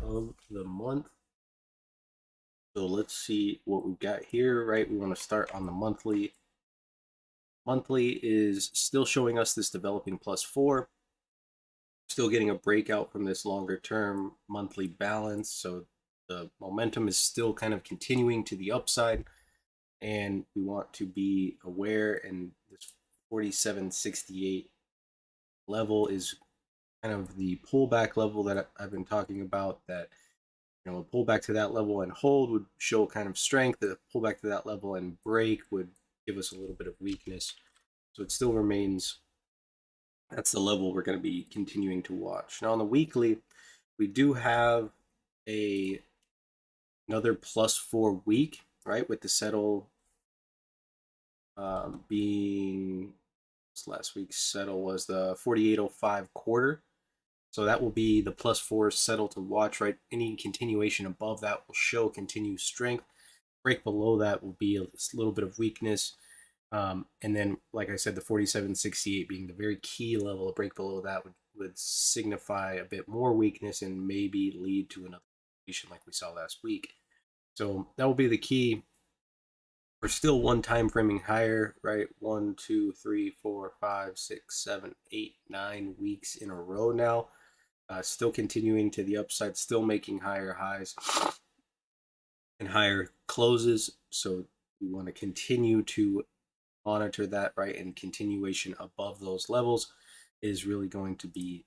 of the month. So let's see what we've got here, right? We want to start on the monthly. Monthly is still showing us this developing +4. Still getting a breakout from this longer term monthly balance. So the momentum is still kind of continuing to the upside. And we want to be aware, and this 47.68 level is kind of the pullback level that I've been talking about, that a pullback to that level and hold would show kind of strength. A pullback to that level and break would give us a little bit of weakness. So it still remains, that's the level we're going to be continuing to watch. Now on the weekly, we do have another +4 week, right? With the settle being, last week's settle was the 48.05 quarter. So that will be the +4 settle to watch, right? Any continuation above that will show continued strength. Break below that will be a little bit of weakness. And then, like I said, the 47.68 being the very key level. A break below that would signify a bit more weakness and maybe lead to another situation like we saw last week. So that will be the key. We're still one time framing higher, right? 1, 2, 3, 4, 5, 6, 7, 8, 9 weeks in a row now. Still continuing to the upside, still making higher highs and higher closes. So we want to continue to monitor that, right? And continuation above those levels is really going to be.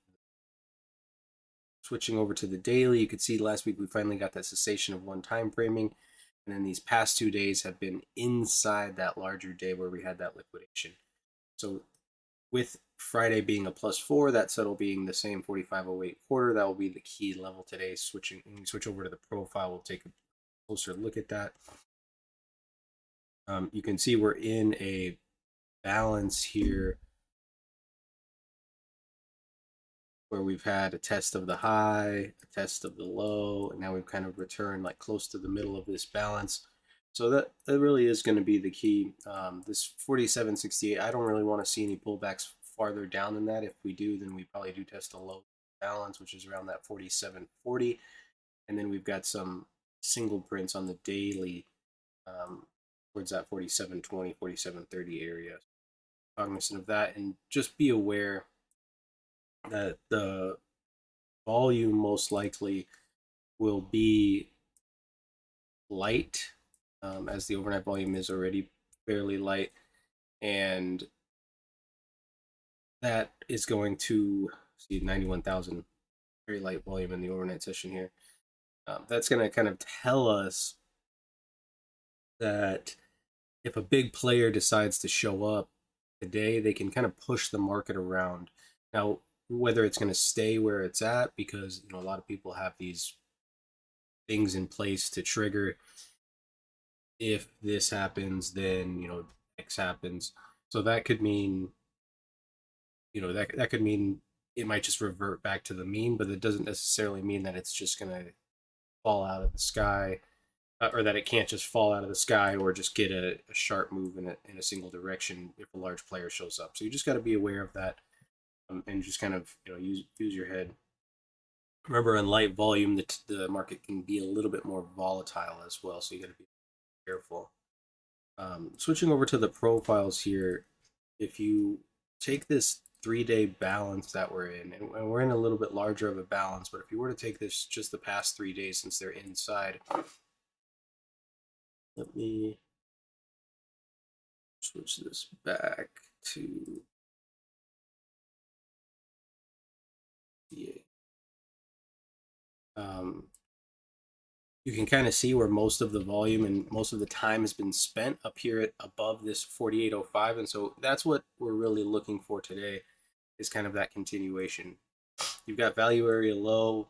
Switching over to the daily, you could see last week we finally got that cessation of one time framing. And then these past 2 days have been inside that larger day where we had that liquidation. So with Friday being a +4, that settle being the same 45.08 quarter, that will be the key level today. When we switch over to the profile, we'll take a closer look at that. You can see we're in a balance here where we've had a test of the high, a test of the low, and now we've kind of returned like close to the middle of this balance. So that really is going to be the key. This 47.68, I don't really want to see any pullbacks farther down than that. If we do, then we probably do test a low balance, which is around that 47.40. And then we've got some single prints on the daily towards that 47.20, 47.30 area. Cognizant of that, and just be aware that the volume most likely will be light, as the overnight volume is already fairly light, and that is going to see 91,000, very light volume in the overnight session here. That's going to kind of tell us that if a big player decides to show up today, they can kind of push the market around. Now, whether it's going to stay where it's at, because a lot of people have these things in place to trigger, if this happens, then X happens. So that could mean that could mean it might just revert back to the mean, but it doesn't necessarily mean that it's just going to fall out of the sky, or that it can't just fall out of the sky or just get a sharp move in a single direction if a large player shows up. So you just got to be aware of that, and just kind of use your head. Remember, in light volume, the market can be a little bit more volatile as well, so you got to be careful. Switching over to the profiles here, if you take this 3-day balance that we're in, and we're in a little bit larger of a balance, but if you were to take this just the past 3 days, since they're inside, let me switch this back to the you can kind of see where most of the volume and most of the time has been spent up here at above this 48.05, and so that's what we're really looking for today, is kind of that continuation. You've got value area low.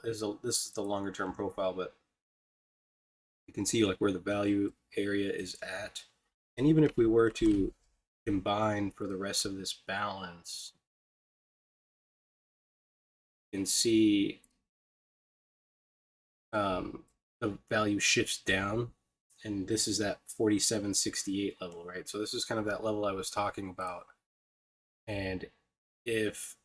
This is the longer term profile, but you can see like where the value area is at. And even if we were to combine for the rest of this balance, you can see the value shifts down, and this is that 47.68 level, right? So this is kind of that level I was talking about. And if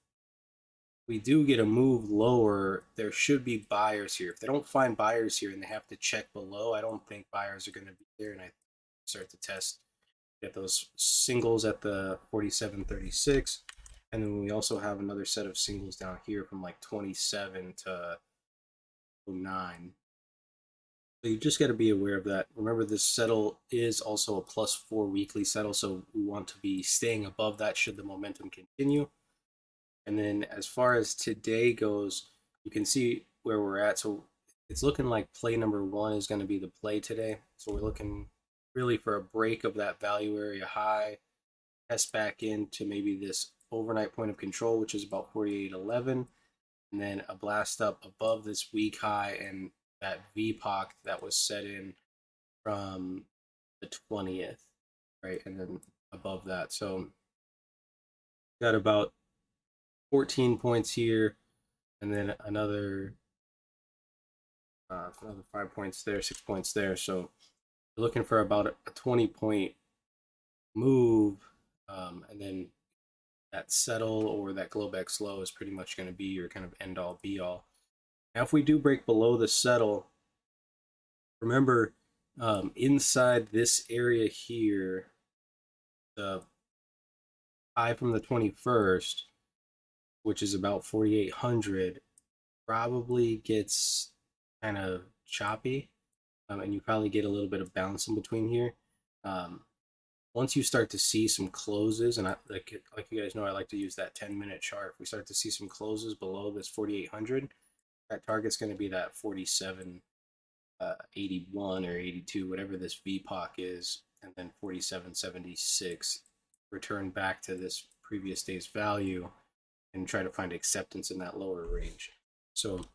we do get a move lower, there should be buyers here. If they don't find buyers here and they have to check below, I don't think buyers are going to be there. And I start to test, get those singles at the 47.36. And then we also have another set of singles down here from like 27 to 09. So you just got to be aware of that. Remember, this settle is also a +4 weekly settle, so we want to be staying above that should the momentum continue. And then as far as today goes, you can see where we're at. So it's looking like play number one is going to be the play today. So we're looking really for a break of that value area high, test back into maybe this overnight point of control, which is about 48.11, and then a blast up above this week high and that VPOC that was set in from the 20th, right? And then above that. So got about 14 points here, and then another 5 points there, 6 points there. So you're looking for about a 20-point move, and then that settle or that Globex low is pretty much going to be your kind of end all be all. Now, if we do break below the settle, remember inside this area here, the high from the 21st, which is about 4,800, probably gets kind of choppy, and you probably get a little bit of bounce in between here. Once you start to see some closes, and like you guys know, I like to use that 10-minute chart. If we start to see some closes below this 4,800, that target's going to be that 47.81 or 82, whatever this VPOC is, and then 47.76. Return back to this previous day's value and try to find acceptance in that lower range. So,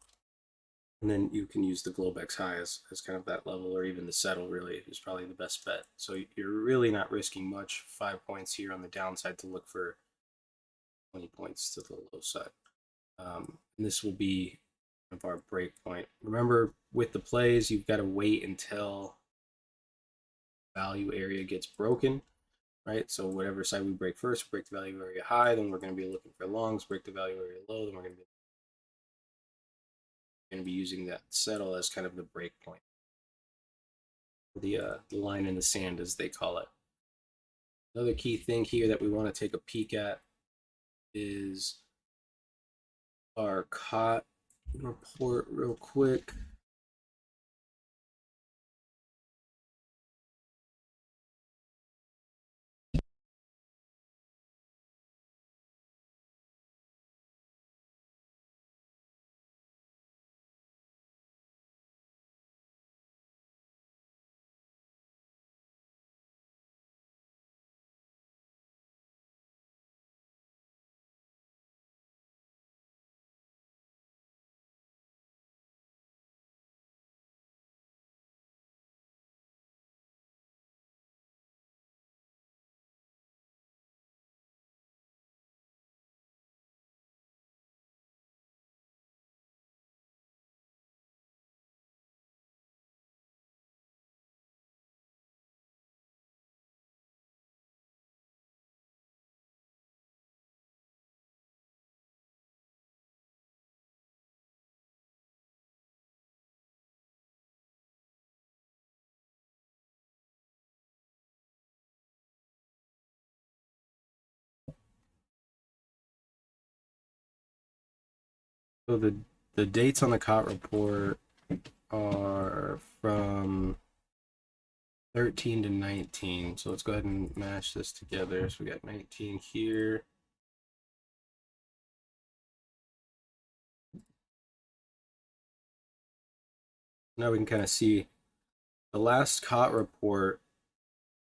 and then you can use the Globex high as kind of that level, or even the settle really is probably the best bet. So you're really not risking much. 5 points here on the downside to look for 20 points to the low side. And this will be kind of our break point. Remember, with the plays, you've got to wait until value area gets broken, right? So whatever side we break first, break the value area high, then we're going to be looking for longs, break the value area low, then we're going to be using that settle as kind of the break point. The line in the sand, as they call it. Another key thing here that we want to take a peek at is our COT report real quick. So the dates on the COT report are from 13 to 19. So let's go ahead and match this together. So we got 19 here. Now we can kind of see the last COT report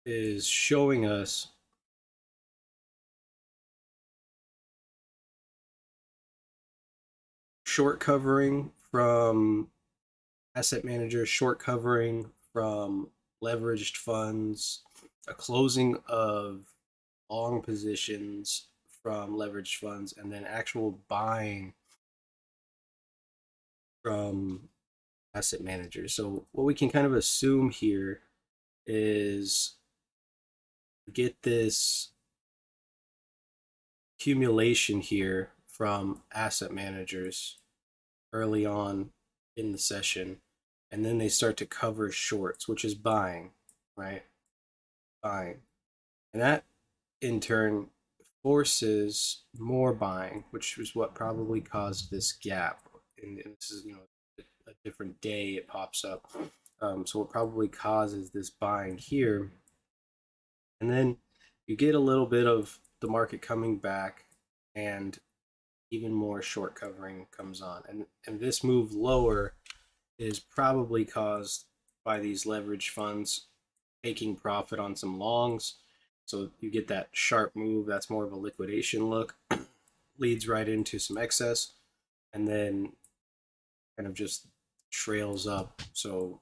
is showing us short covering from asset managers, short covering from leveraged funds, a closing of long positions from leveraged funds, and then actual buying from asset managers. So what we can kind of assume here is get this accumulation here from asset managers early on in the session, and then they start to cover shorts, which is buying, right? Buying. And that in turn forces more buying, which is what probably caused this gap. And this is, a different day it pops up. So what probably causes this buying here, and then you get a little bit of the market coming back, and even more short covering comes on, and this move lower is probably caused by these leverage funds taking profit on some longs. So you get that sharp move. That's more of a liquidation look, leads right into some excess, and then kind of just trails up. So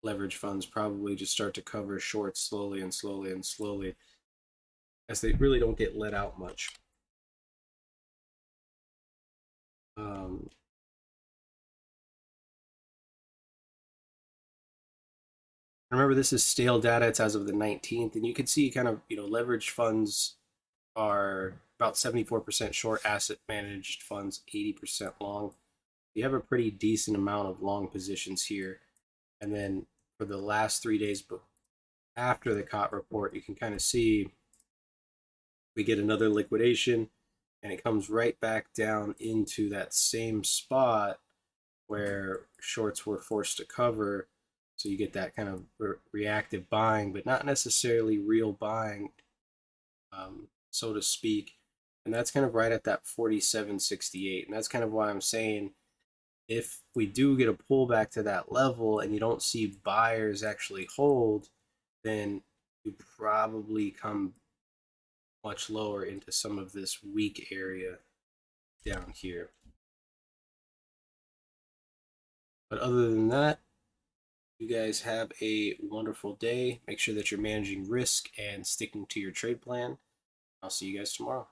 leverage funds probably just start to cover shorts slowly and slowly and slowly, as they really don't get let out much. Um, Remember, this is stale data. It's as of the 19th, and you can see kind of, leverage funds are about 74% short, asset managed funds 80% long. You have a pretty decent amount of long positions here. And then for the last 3 days after the COT report, you can kind of see we get another liquidation, and it comes right back down into that same spot where shorts were forced to cover. So you get that kind of reactive buying, but not necessarily real buying, so to speak. And that's kind of right at that 47.68. And that's kind of why I'm saying, if we do get a pullback to that level and you don't see buyers actually hold, then you probably come much lower into some of this weak area down here. But other than that, you guys have a wonderful day. Make sure that you're managing risk and sticking to your trade plan. I'll see you guys tomorrow.